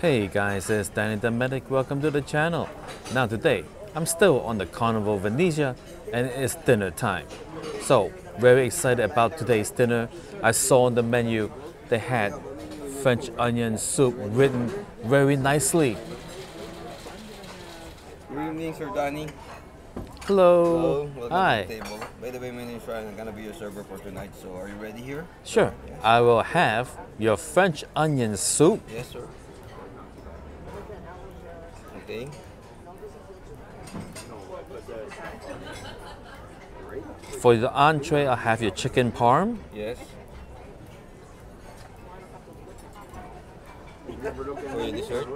Hey guys, it's Danny the Medic. Welcome to the channel. Now today, I'm still on the Carnival Venezia and it's dinner time. So, very excited about today's dinner. I saw on the menu they had French onion soup written very nicely. Good evening, Sir Danny. Hello. Welcome Hi. to the table. By the way, my name is Ryan. I'm gonna be your server for tonight. So, are you ready here? Sure. I will have your French onion soup. Yes, sir. Okay. For the entree, I'll have your chicken parm. Yes. For your dessert,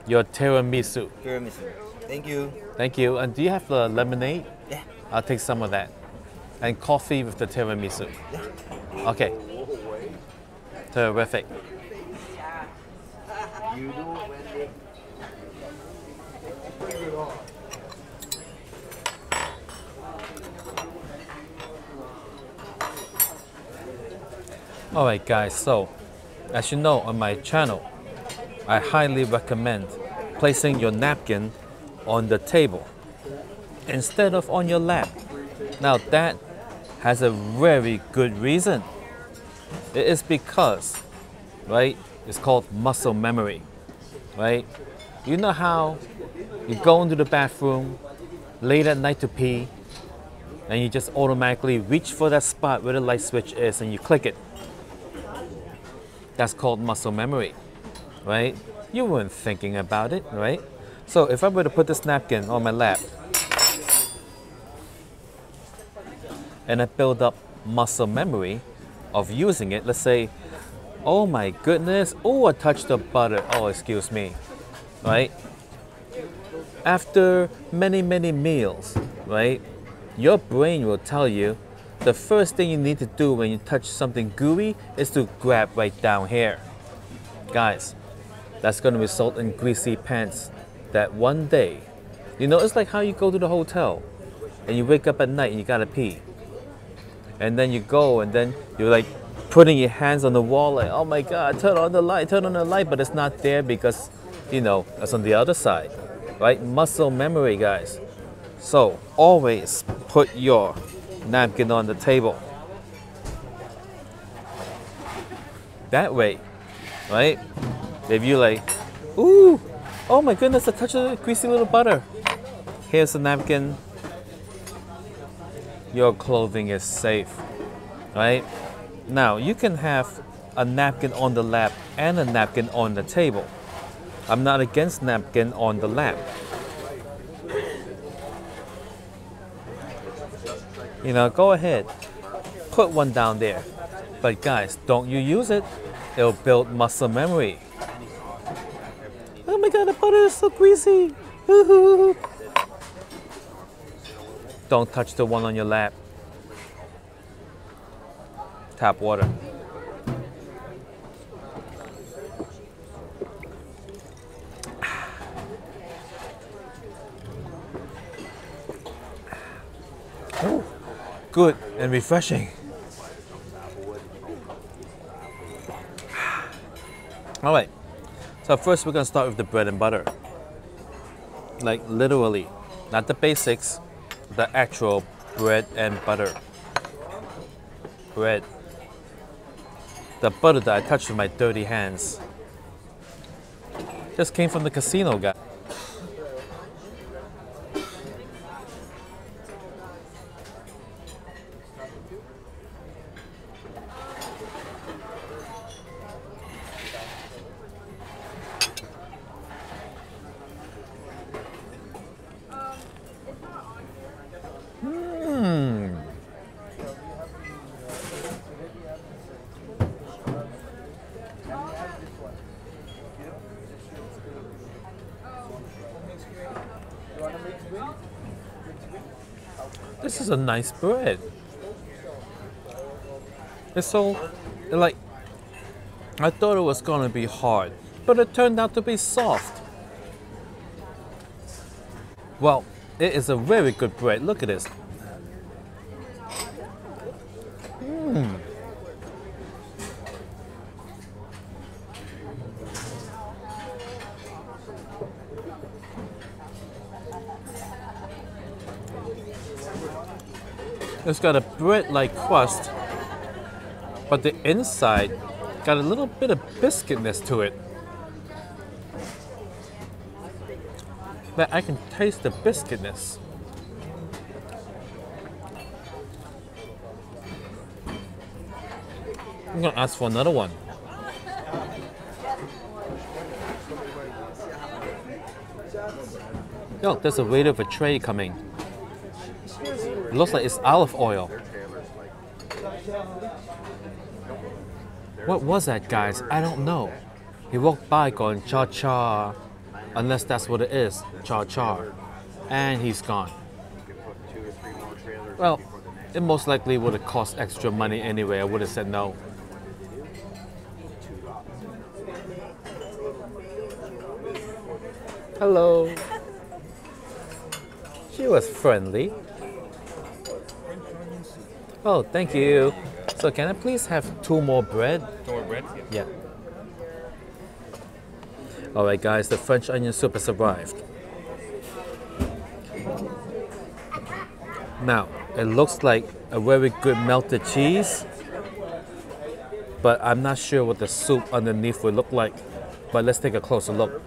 Your tiramisu. tiramisu. Thank you. Thank you. And do you have the lemonade? Yeah. I'll take some of that. And coffee with the tiramisu. Yeah. Okay. Terrific. Alright guys, so as you know on my channel, I highly recommend placing your napkin on the table instead of on your lap. Now that has a very good reason. It is because, right, it's called muscle memory, right? You know how you go into the bathroom late at night to pee and you just automatically reach for that spot where the light switch is and you click it. That's called muscle memory, right? You weren't thinking about it, right? So if I were to put this napkin on my lap and I build up muscle memory of using it, let's say, oh my goodness, oh, I touched the butter, oh, excuse me, right? After many meals, right, your brain will tell you the first thing you need to do when you touch something gooey is to grab right down here. Guys, that's going to result in greasy pants that one day. You know, it's like how you go to the hotel and you wake up at night and you gotta pee. And then you go and then you're like putting your hands on the wall like, oh my God, turn on the light, but it's not there because, you know, it's on the other side, right? Muscle memory, guys. So always put your napkin on the table. That way, right? If you like, ooh, oh my goodness, I touched a greasy little butter. Here's the napkin. Your clothing is safe, right? Now, you can have a napkin on the lap and a napkin on the table. I'm not against napkin on the lap. You know, go ahead, put one down there. But guys, don't you use it. It'll build muscle memory. Oh my God, the butter is so greasy. Don't touch the one on your lap. Tap water. Ooh, good and refreshing. All right, so first we're gonna start with the bread and butter. Like literally, not the basics, the actual bread and butter. Bread. The butter that I touched with my dirty hands. Just came from the casino, guy. This is a nice bread. It's so, like, I thought it was gonna be hard, but it turned out to be soft. Well, it is a very good bread. Look at this. It's got a bread-like crust, but the inside got a little bit of biscuitness to it. But I can taste the biscuitness. I'm gonna ask for another one. Oh, there's a waiter of a tray coming. It looks like it's olive oil. What was that, guys? I don't know. He walked by going cha-cha, unless that's what it is, cha-cha. And he's gone. Well, it most likely would have cost extra money anyway. I would have said no. Hello. She was friendly. Oh, thank you. So can I please have 2 more bread? 2 more bread? Yeah. Alright guys, the French onion soup has arrived. Now, it looks like a very good melted cheese, but I'm not sure what the soup underneath will look like. But let's take a closer look.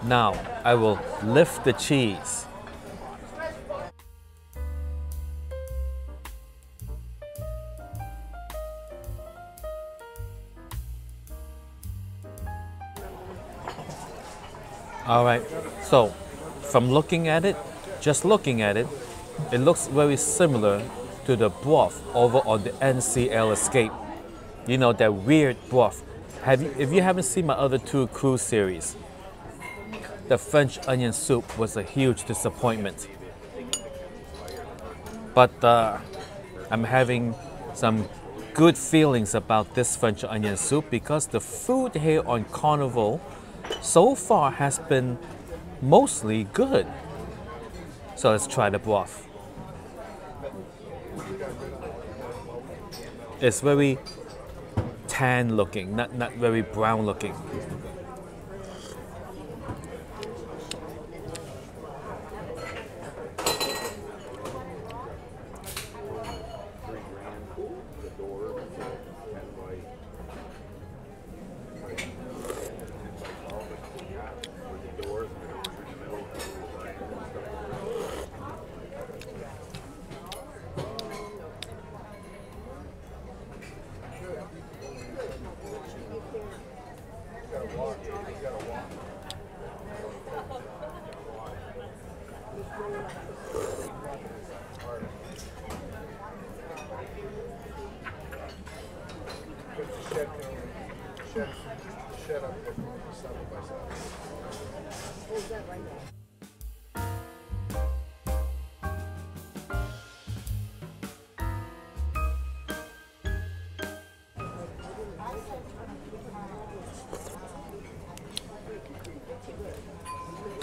Now, I will lift the cheese. All right, so from looking at it, just looking at it, it looks very similar to the broth over on the NCL Escape. You know, that weird broth. If you haven't seen my other 2 cruise series, the French onion soup was a huge disappointment. But I'm having some good feelings about this French onion soup because the food here on Carnival so far has been mostly good. So let's try the broth. It's very tan looking, not very brown looking.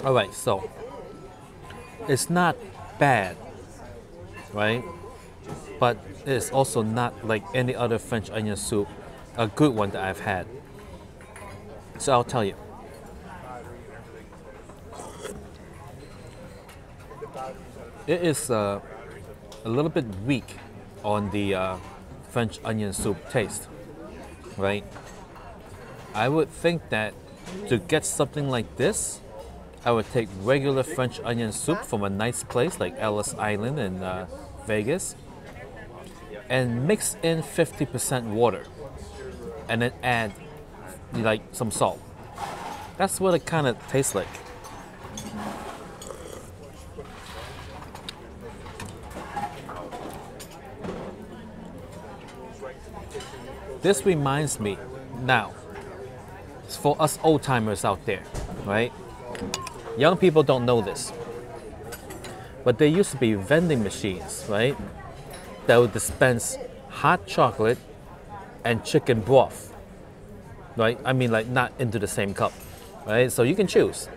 All right, so it's not bad, right? But it's also not like any other French onion soup, a good one that I've had. So I'll tell you. It is a little bit weak on the French onion soup taste, right? I would think that to get something like this, I would take regular French onion soup from a nice place like Ellis Island in Vegas and mix in 50% water and then add like some salt. That's what it kind of tastes like. This reminds me now, it's for us old timers out there, right? Young people don't know this, but there used to be vending machines, right, that would dispense hot chocolate and chicken broth, right? I mean, like not into the same cup, right? So you can choose.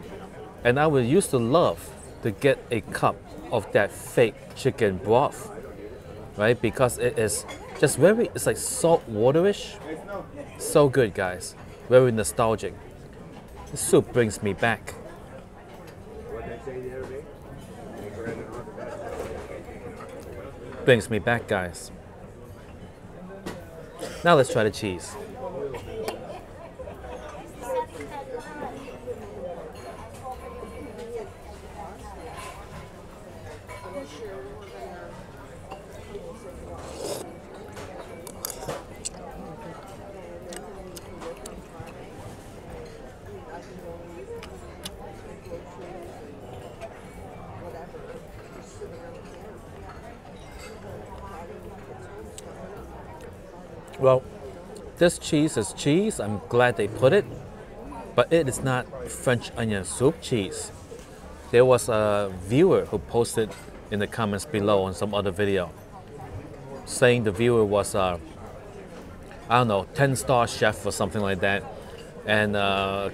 And I would used to love to get a cup of that fake chicken broth, right? Because it is Just very, it's like salt waterish. So good, guys. Very nostalgic. The soup brings me back. Brings me back, guys. Now let's try the cheese. Well, this cheese is cheese. I'm glad they put it, but it is not French onion soup cheese. There was a viewer who posted in the comments below on some other video saying the viewer was I don't know, 10-star chef or something like that, and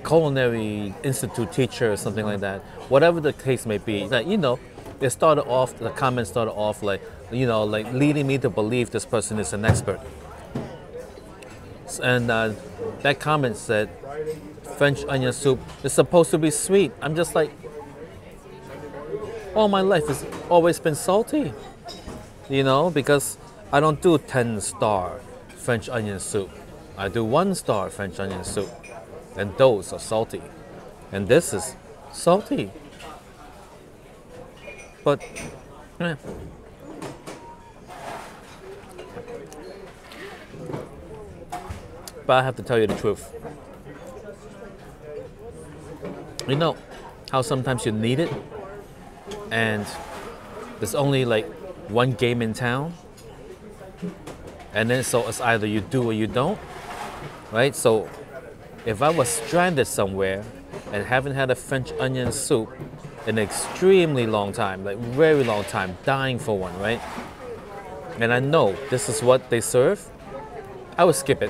culinary institute teacher or something like that. Whatever the case may be, that it started off. The comments started off like like leading me to believe this person is an expert. And that comment said French onion soup is supposed to be sweet. I'm just like, all my life has always been salty, because I don't do 10-star French onion soup. I do 1-star French onion soup, and those are salty. And this is salty. But, But I have to tell you the truth. You know how sometimes you need it and there's only like one game in town? And then so it's either you do or you don't, right? So if I was stranded somewhere and haven't had a French onion soup in an extremely long time, like very long time, dying for one, right? And I know this is what they serve, I would skip it.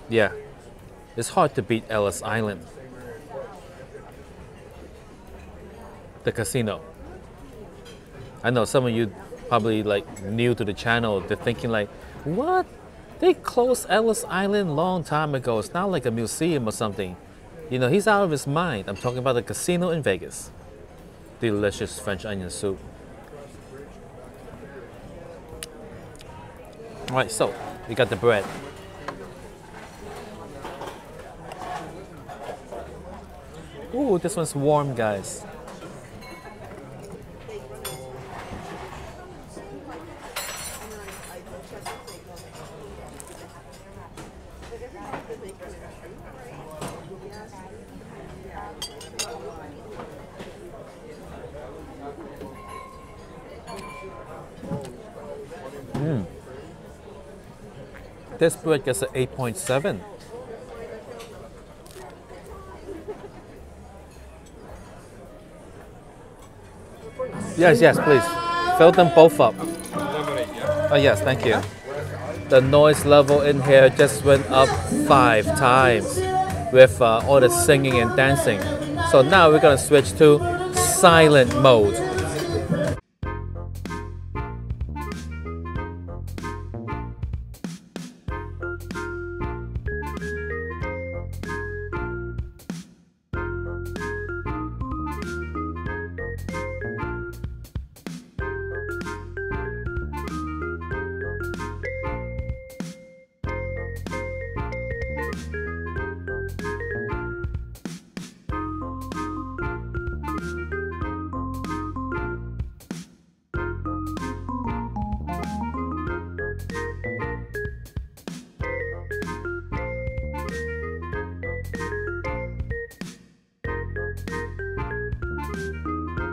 Yeah, it's hard to beat Ellis Island. The casino. I know some of you probably like new to the channel, they're thinking like, what? They closed Ellis Island long time ago. It's not like a museum or something. He's out of his mind. I'm talking about the casino in Vegas. Delicious French onion soup. All right, so we got the bread. Ooh, this one's warm, guys. This bread gets an 8.7. Yes, please. Fill them both up. Oh, yes, thank you. The noise level in here just went up 5 times with all the singing and dancing. So now we're going to switch to silent mode.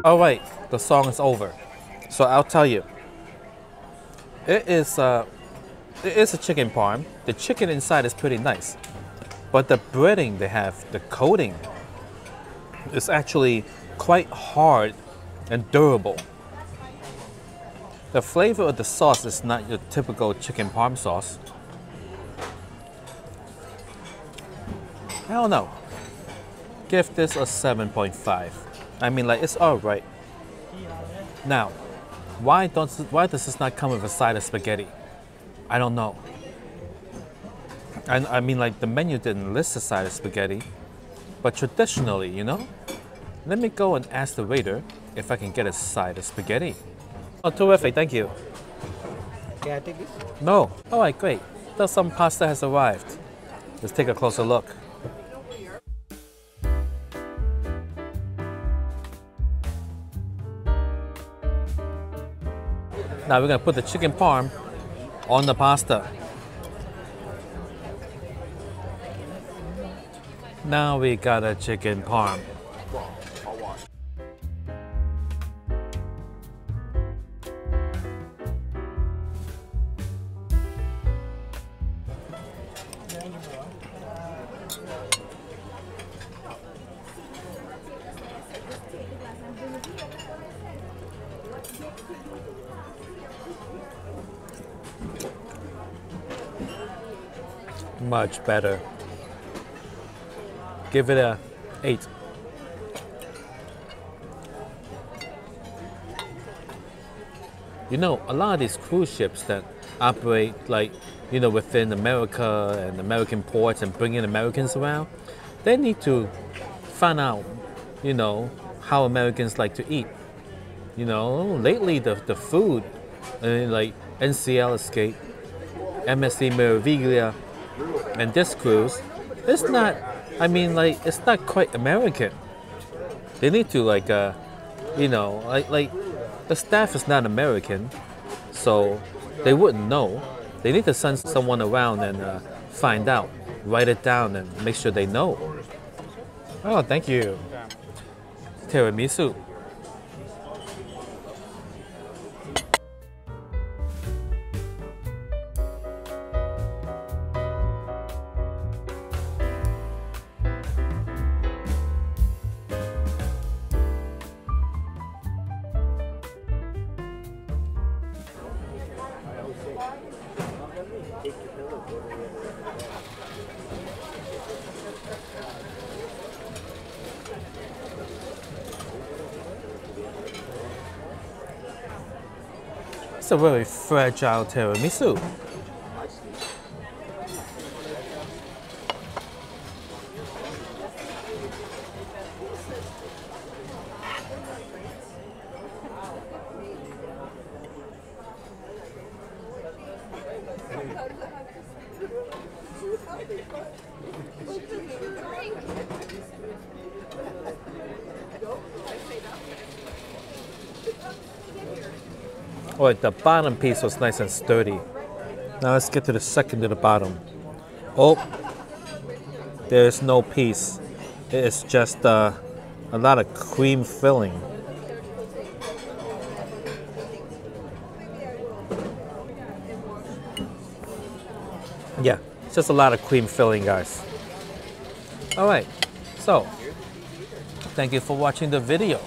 All right, the song is over. So I'll tell you, it is a chicken parm. The chicken inside is pretty nice, but the breading they have, the coating, is actually quite hard and durable. The flavor of the sauce is not your typical chicken parm sauce. I don't know. Give this a 7.5. I mean, like, it's all right. Now, Why does this not come with a side of spaghetti? I don't know. And I mean, like, the menu didn't list a side of spaghetti, but traditionally, you know? Let me go and ask the waiter if I can get a side of spaghetti. Oh, terrific, thank you. Can I take it? No. All right, great. Now some pasta has arrived. Let's take a closer look. Now we're gonna put the chicken parm on the pasta. Now we got a chicken parm. Much better. Give it a 8. You know, a lot of these cruise ships that operate, like, you know, within America and American ports and bringing Americans around, they need to find out, you know, how Americans like to eat. You know, lately the food, like NCL Escape, MSC Meraviglia, and this cruise, it's not, I mean, like, it's not quite American. They need to, like, you know, like the staff is not American, so they wouldn't know. They need to send someone around and find out, write it down, and make sure they know. Oh, thank you. Tiramisu. It's a very fragile tiramisu. Oh, the bottom piece was nice and sturdy. Now let's get to the second to the bottom. Oh, there's no piece. It's just a lot of cream filling. Yeah, it's just a lot of cream filling, guys. All right, so thank you for watching the video.